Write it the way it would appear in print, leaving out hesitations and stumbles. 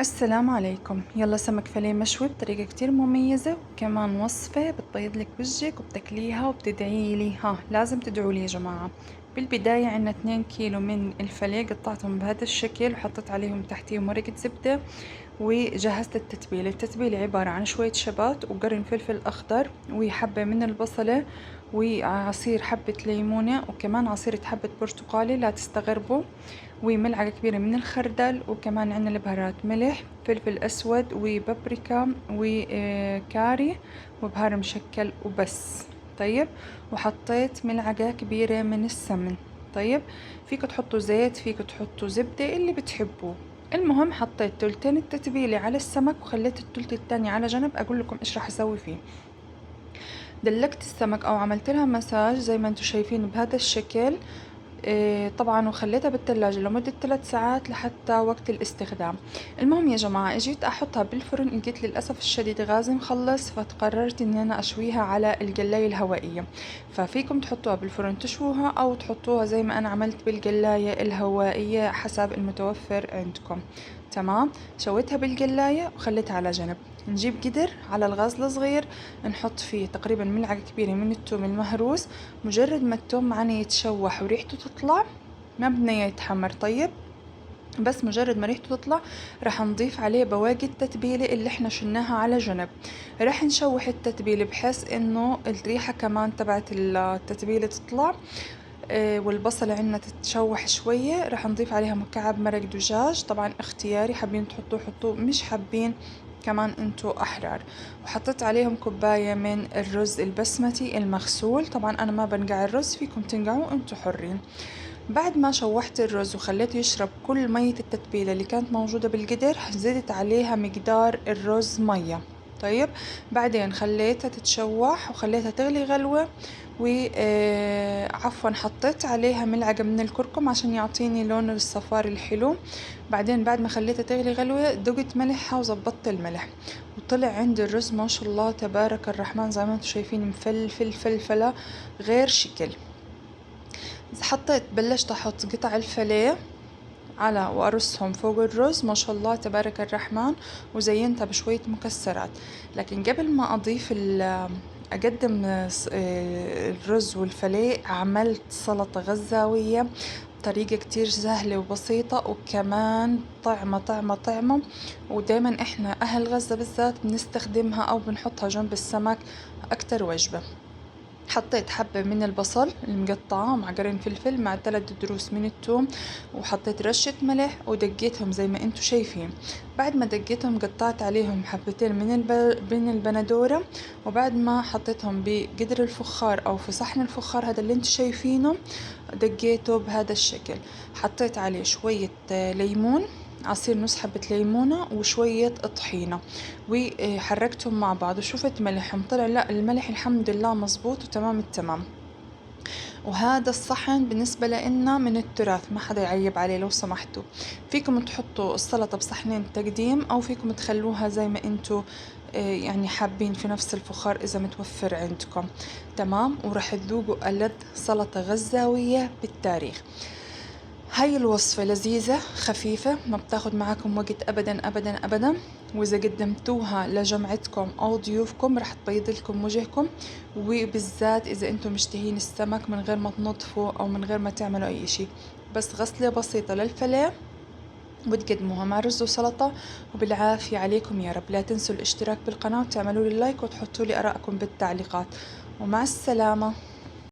السلام عليكم. يلا سمك فيليه مشوي بطريقة كتير مميزة، وكمان وصفة بتبيض لك وجهك وبتاكليها وبتدعي لي. لازم تدعوا لي يا جماعة. بالبداية عنا 2 كيلو من الفيليه، قطعتهم بهذا الشكل وحطيت عليهم تحتيهم ورقة زبدة، وجهزت التتبيلة عبارة عن شوية شبات وقرن فلفل أخضر وحبة من البصلة وعصير حبة ليمونة وكمان عصيرة حبة برتقالي لا تستغربوا، وملعقة كبيرة من الخردل، وكمان عندنا البهارات ملح فلفل أسود وبابريكا وكاري وبهار مشكل وبس. طيب، وحطيت ملعقة كبيرة من السمن. طيب، فيكم تحطوا زيت، فيكم تحطوا زبدة اللي بتحبوه. المهم حطيت تلتين التتبيلة على السمك وخليت التلت التاني على جنب. أقول لكم إيش راح أسوي فيه. دلكت السمك أو عملت لها مساج زي ما انتم شايفين بهذا الشكل. طبعا وخليتها بالثلاجة لمدة 3 ساعات لحتى وقت الاستخدام. المهم يا جماعة، اجيت احطها بالفرن، لقيت للأسف الشديد غازي مخلص، فقررت اني انا اشويها على القلاية الهوائية. ففيكم تحطوها بالفرن تشووها او تحطوها زي ما انا عملت بالقلاية الهوائية حسب المتوفر عندكم. تمام، شويتها بالقلاية وخليتها على جنب. نجيب قدر على الغاز الصغير، نحط فيه تقريبا ملعقة كبيرة من الثوم المهروس. مجرد ما التوم معنا يتشوح وريحته تطلع، ما بدنا اياه يتحمر. طيب، بس مجرد ما ريحته تطلع راح نضيف عليه بواقي التتبيلة اللي احنا شلناها على جنب. راح نشوح التتبيلة بحيث انه الريحة كمان تبعت التتبيلة تطلع. والبصلة عندنا تتشوح شوية. راح نضيف عليها مكعب مرق دجاج، طبعا اختياري، حابين تحطوه حطوه، مش حابين كمان انتو احرار. وحطيت عليهم كوباية من الرز البسمتي المغسول، طبعا انا ما بنقع الرز، فيكم تنقعوه انتو حرين. بعد ما شوحت الرز وخليته يشرب كل مية التتبيلة اللي كانت موجودة بالقدر، زدت عليها مقدار الرز مية. طيب، بعدين خليتها تتشوح وخليتها تغلي غلوة، عفوا حطيت عليها ملعقة من الكركم عشان يعطيني لون الصفار الحلو. بعدين بعد ما خليتها تغلي غلوة دقت ملحها وزبطت الملح، وطلع عندي الرز ما شاء الله تبارك الرحمن زي ما انتم شايفين مفلفل فلفلة غير شكل. بلشت احط قطع الفليه على وأرصهم فوق الرز ما شاء الله تبارك الرحمن، وزينتها بشوية مكسرات. لكن قبل ما أضيف أقدم الرز والفليه، عملت سلطة غزاوية بطريقة كتير سهلة وبسيطة، وكمان طعمة. ودايما إحنا أهل غزة بالذات بنستخدمها أو بنحطها جنب السمك أكتر وجبة. حطيت حبة من البصل المقطعة مع قرن فلفل مع 3 ضروس من الثوم، وحطيت رشة ملح ودقيتهم زي ما انتو شايفين. بعد ما دقيتهم قطعت عليهم حبتين من البندورة، وبعد ما حطيتهم بقدر الفخار او في صحن الفخار هذا اللي انتو شايفينه، دقيته بهذا الشكل. حطيت عليه شوية ليمون، عصير نص حبة ليمونة وشوية طحينة، وحركتهم مع بعض وشفت ملحهم طلع لا الملح الحمد لله مزبوط وتمام التمام. وهذا الصحن بالنسبة لنا من التراث، ما حدا يعيب عليه لو سمحتوا. فيكم تحطوا السلطة بصحنين تقديم أو فيكم تخلوها زي ما انتوا يعني حابين في نفس الفخار إذا متوفر عندكم. تمام، وراح تذوقوا ألذ سلطة غزاوية بالتاريخ. هاي الوصفة لذيذة خفيفة، ما بتاخد معاكم وقت أبدا أبدا أبدا، وإذا قدمتوها لجمعتكم أو ضيوفكم رح تبيض لكم وجهكم، وبالذات إذا أنتم مشتهين السمك من غير ما تنظفوا أو من غير ما تعملوا أي إشي، بس غسلة بسيطة للفليه وتقدموها مع رز وسلطة. وبالعافية عليكم يا رب. لا تنسوا الاشتراك بالقناة وتعملوا لي لايك وتحطوا لي آراءكم بالتعليقات. ومع السلامة.